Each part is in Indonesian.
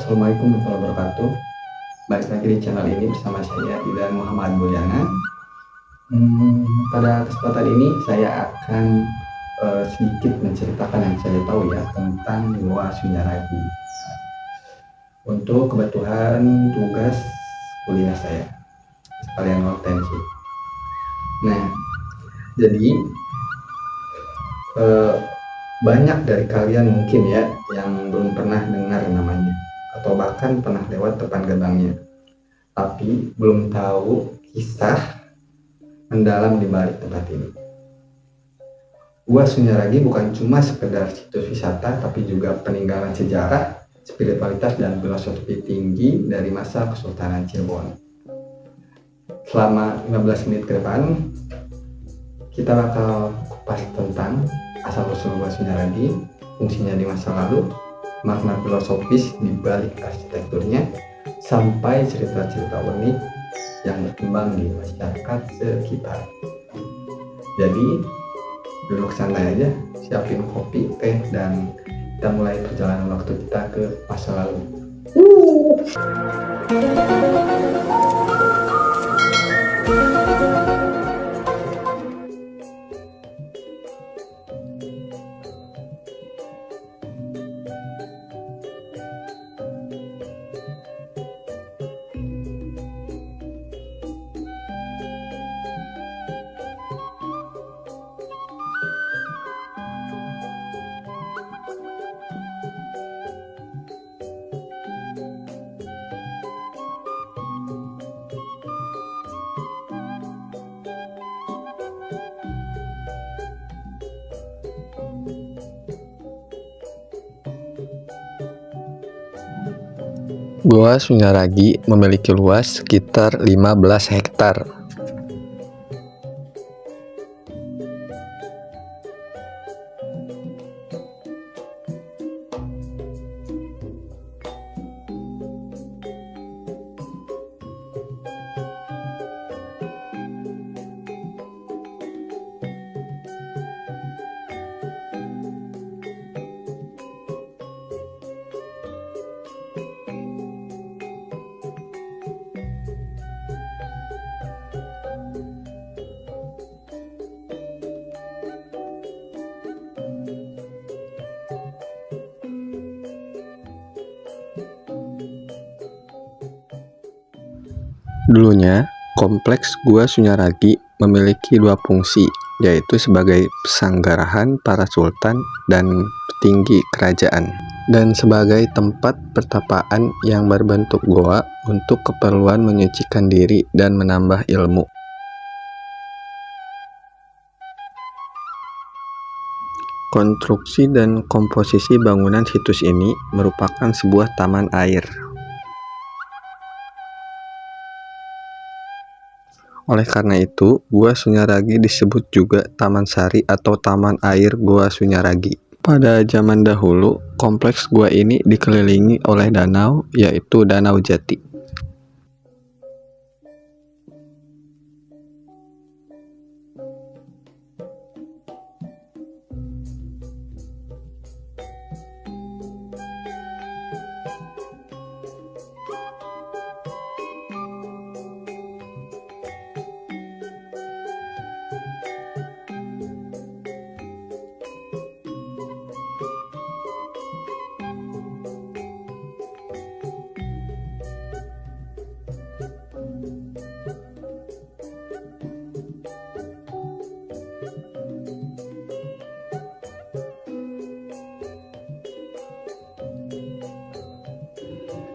Assalamualaikum warahmatullahi wabarakatuh. Balik lagi di channel ini bersama saya Idan Muhammad Mulyana. Pada kesempatan ini saya akan sedikit menceritakan yang saya tahu ya tentang Goa Sunyaragi. Untuk kebutuhan tugas kuliah saya, sekalian notensi. Nah, jadi banyak dari kalian mungkin ya yang belum pernah dengar namanya atau bahkan pernah lewat depan gerbangnya, tapi belum tahu kisah mendalam di balik tempat ini. Gua Sunyaragi bukan cuma sekedar situs wisata, tapi juga peninggalan sejarah, spiritualitas, dan filosofi tinggi dari masa Kesultanan Cirebon. Selama 15 menit ke depan, kita bakal kupas tentang asal-usul Gua Sunyaragi, fungsinya di masa lalu, makna filosofis di balik arsitekturnya, sampai cerita-cerita unik yang berkembang di masyarakat sekitar. Jadi, duduk santai aja, siapin kopi, teh, dan kita mulai perjalanan waktu kita ke masa lalu. Goa Sunyaragi memiliki luas sekitar 15 hektar. Dulunya, kompleks Gua Sunyaragi memiliki dua fungsi, yaitu sebagai pesanggarahan para sultan dan petinggi kerajaan, dan sebagai tempat pertapaan yang berbentuk goa untuk keperluan menyucikan diri dan menambah ilmu. Konstruksi dan komposisi bangunan situs ini merupakan sebuah taman air. Oleh karena itu, Gua Sunyaragi disebut juga Taman Sari atau Taman Air Goa Sunyaragi. Pada zaman dahulu, kompleks gua ini dikelilingi oleh danau, yaitu Danau Jati.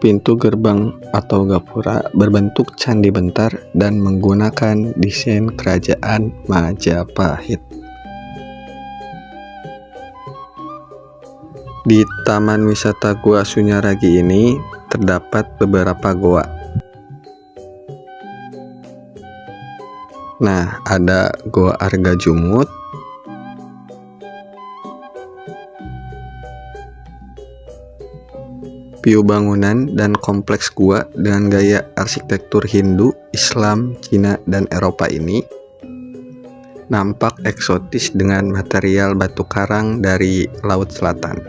Pintu gerbang atau gapura berbentuk candi bentar dan menggunakan desain kerajaan Majapahit. Di Taman Wisata Gua Sunyaragi ini terdapat beberapa goa. Nah, ada Goa Argajumut, view bangunan dan kompleks gua dengan gaya arsitektur Hindu, Islam, Cina, dan Eropa ini nampak eksotis dengan material batu karang dari Laut Selatan.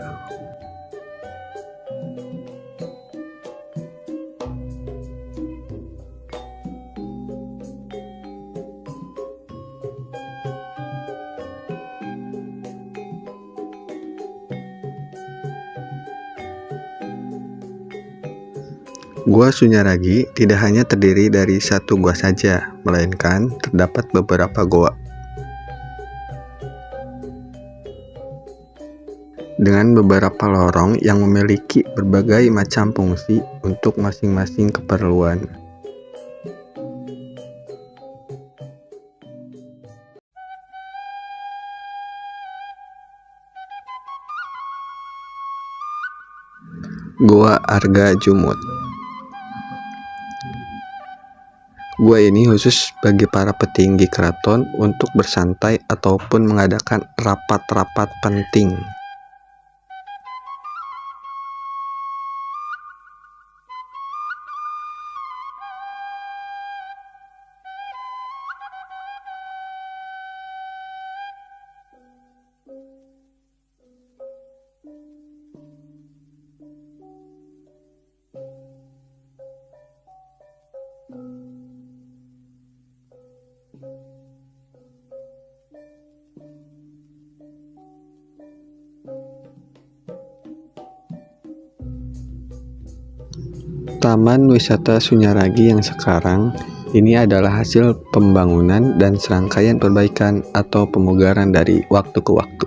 Gua Sunyaragi tidak hanya terdiri dari satu gua saja, melainkan terdapat beberapa goa dengan beberapa lorong yang memiliki berbagai macam fungsi untuk masing-masing keperluan. Goa Arga Jumut. Gua ini khusus bagi para petinggi keraton untuk bersantai ataupun mengadakan rapat-rapat penting. Taman Wisata Sunyaragi yang sekarang ini adalah hasil pembangunan dan serangkaian perbaikan atau pemugaran dari waktu ke waktu.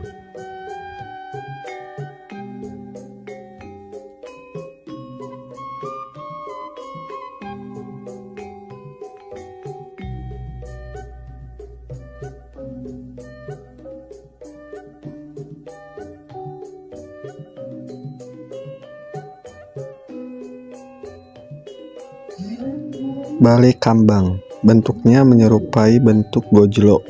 Balai Kambang, bentuknya menyerupai bentuk gojlo.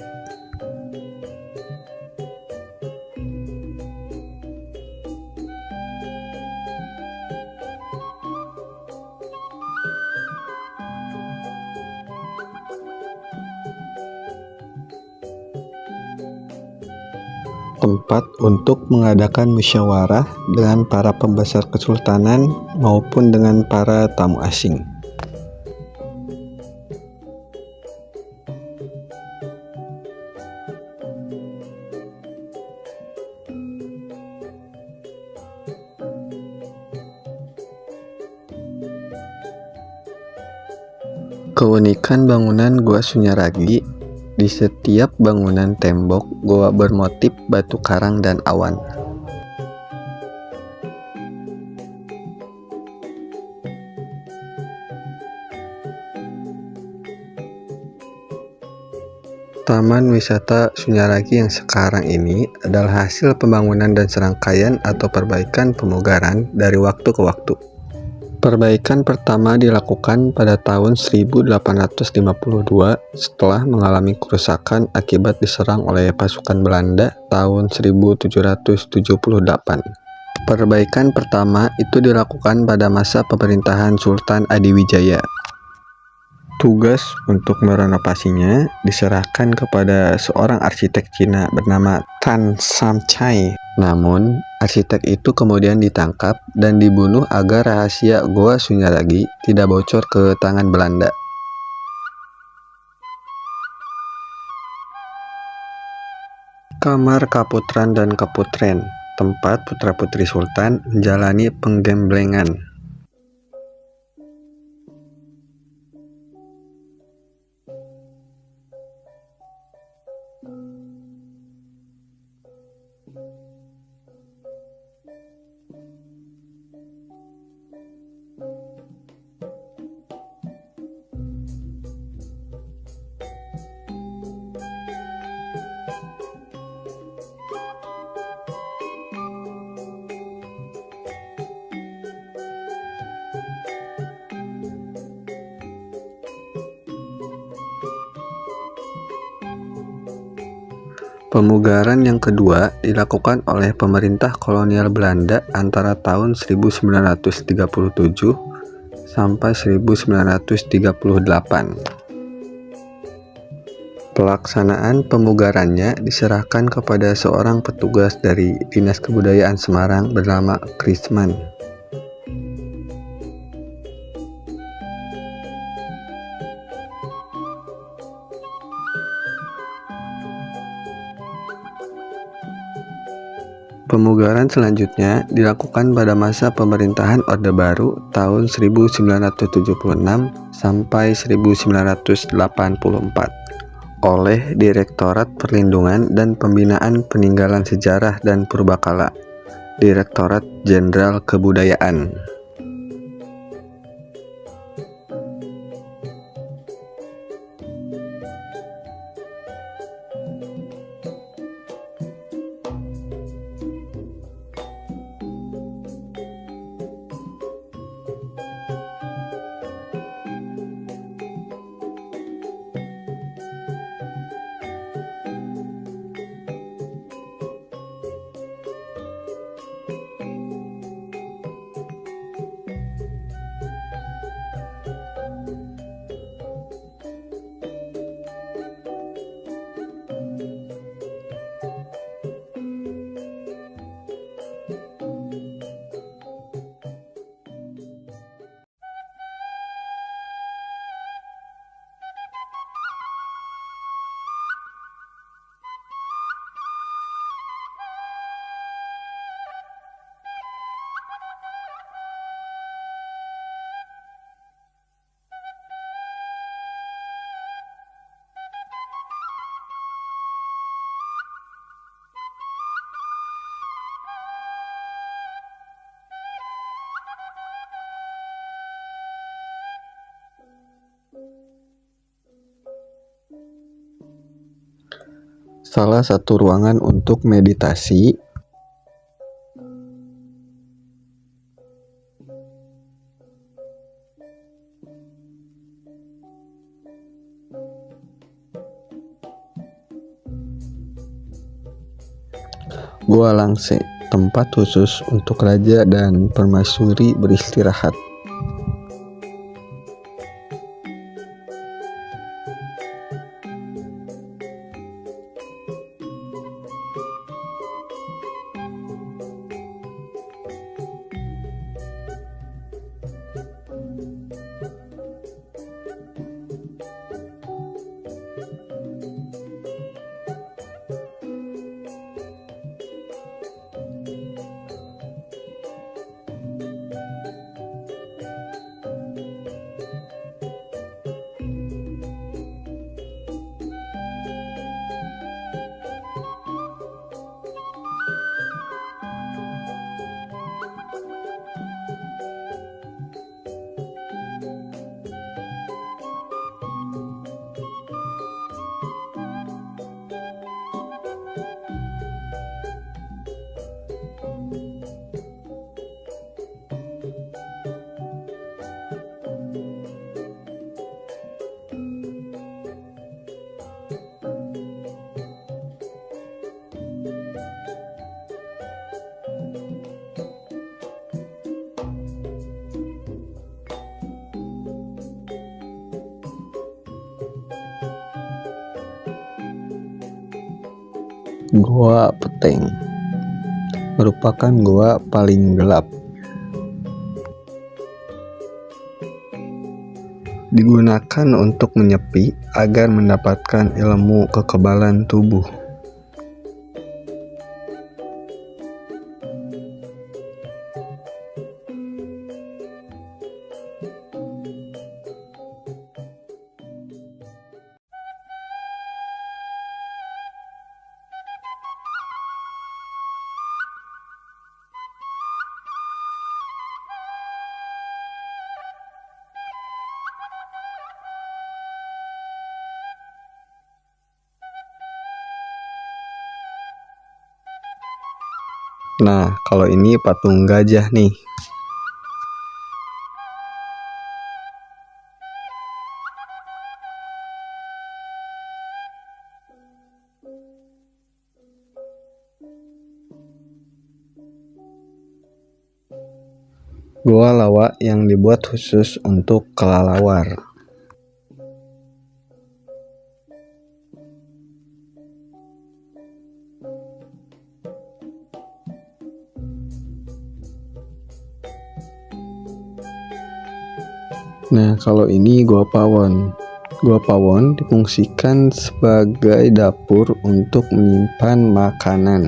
Tempat untuk mengadakan musyawarah dengan para pembesar kesultanan maupun dengan para tamu asing. Keunikan bangunan Gua Sunyaragi, di setiap bangunan tembok goa bermotif batu karang dan awan. Taman Wisata Sunyaragi yang sekarang ini adalah hasil pembangunan dan serangkaian atau perbaikan pemugaran dari waktu ke waktu. Perbaikan pertama dilakukan pada tahun 1852 setelah mengalami kerusakan akibat diserang oleh pasukan Belanda tahun 1778. Perbaikan pertama itu dilakukan pada masa pemerintahan Sultan Adiwijaya. Tugas untuk merenovasinya diserahkan kepada seorang arsitek Cina bernama Tan Sam Chai. Namun, arsitek itu kemudian ditangkap dan dibunuh agar rahasia Goa Sunyaragi tidak bocor ke tangan Belanda. Kamar Kaputran dan Keputren, tempat putra-putri sultan menjalani penggemblengan. Pemugaran yang kedua dilakukan oleh pemerintah kolonial Belanda antara tahun 1937 sampai 1938. Pelaksanaan pemugarannya diserahkan kepada seorang petugas dari Dinas Kebudayaan Semarang bernama Krisman. Pemugaran selanjutnya dilakukan pada masa pemerintahan Orde Baru tahun 1976 sampai 1984 oleh Direktorat Perlindungan dan Pembinaan Peninggalan Sejarah dan Purbakala, Direktorat Jenderal Kebudayaan. Salah satu ruangan untuk meditasi Gua Langse, tempat khusus untuk raja dan permaisuri beristirahat. Goa Peteng merupakan goa paling gelap. Digunakan untuk menyepi agar mendapatkan ilmu kekebalan tubuh. Nah, kalau ini patung gajah nih. Goa lawa yang dibuat khusus untuk kelelawar. Nah, kalau ini Goa Pawon. Goa Pawon difungsikan sebagai dapur untuk menyimpan makanan.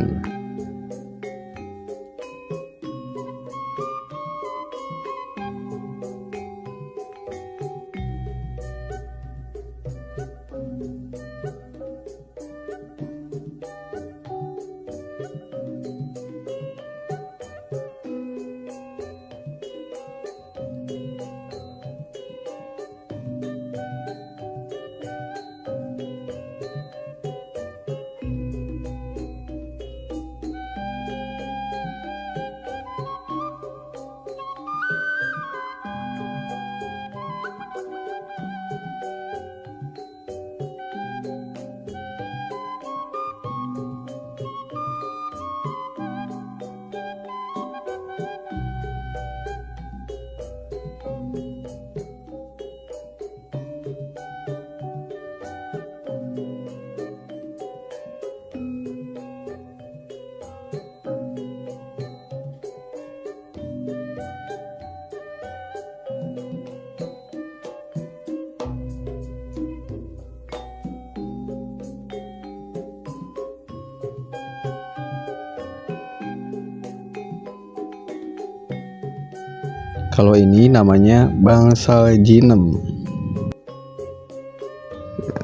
Kalau ini namanya bangsal jinem.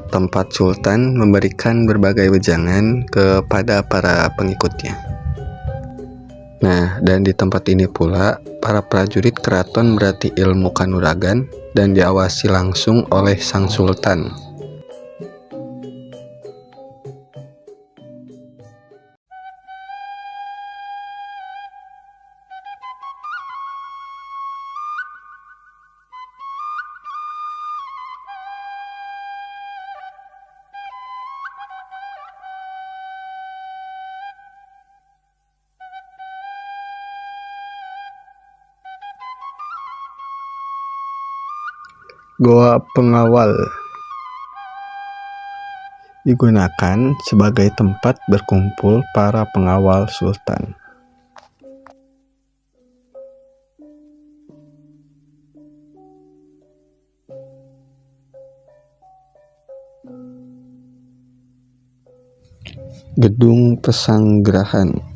Tempat sultan memberikan berbagai wejangan kepada para pengikutnya. Nah, dan di tempat ini pula para prajurit keraton berarti ilmu kanuragan dan diawasi langsung oleh sang sultan. Goa Pengawal digunakan sebagai tempat berkumpul para pengawal sultan. Gedung Pesanggerahan.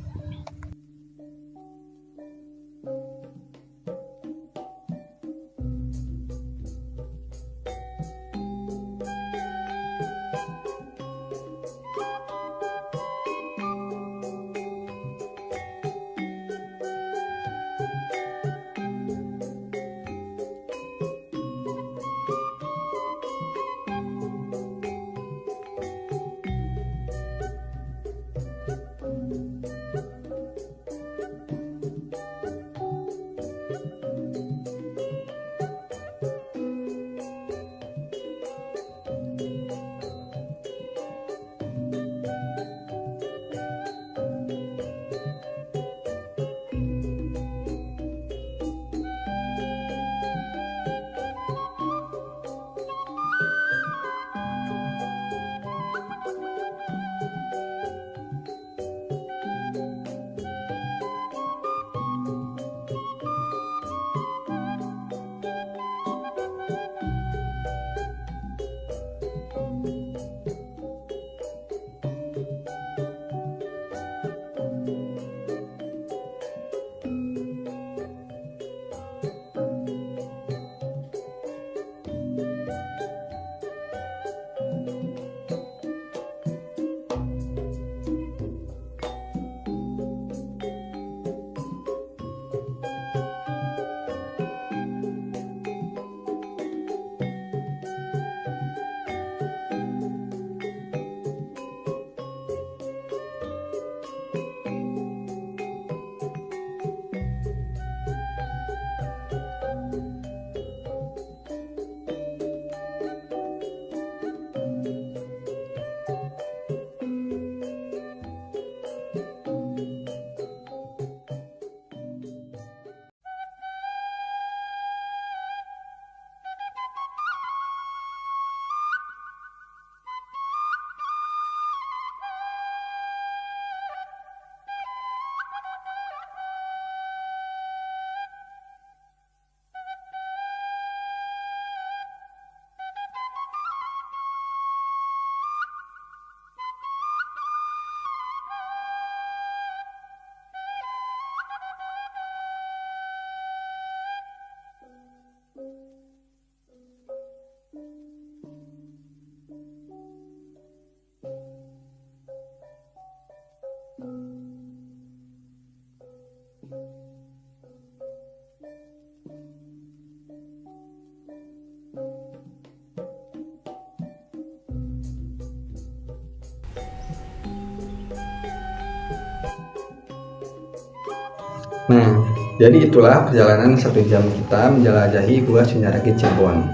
Nah, jadi itulah perjalanan 1 jam kita menjelajahi Gua Sunyaragi Cirebon.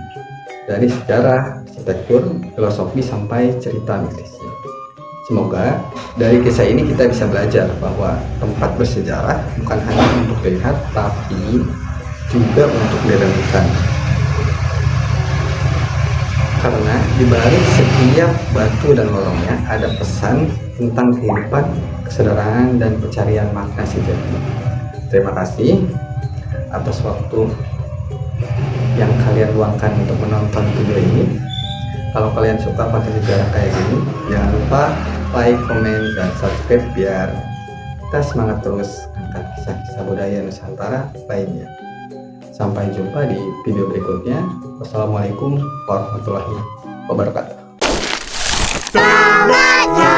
Dari sejarah, arsitektur, filosofi, sampai cerita mistisnya. Semoga dari kisah ini kita bisa belajar bahwa tempat bersejarah bukan hanya untuk dilihat, tapi juga untuk direnungkan. Karena di balik setiap batu dan lorongnya ada pesan tentang kehidupan, kesederhanaan, dan pencarian makna sejati. Terima kasih atas waktu yang kalian luangkan untuk menonton video ini. Kalau kalian suka pakai sejarah kayak gini, jangan lupa like, komen, dan subscribe biar kita semangat terus angkat kisah-kisah budaya Nusantara lainnya. Sampai jumpa di video berikutnya. Wassalamualaikum warahmatullahi wabarakatuh. Semangat!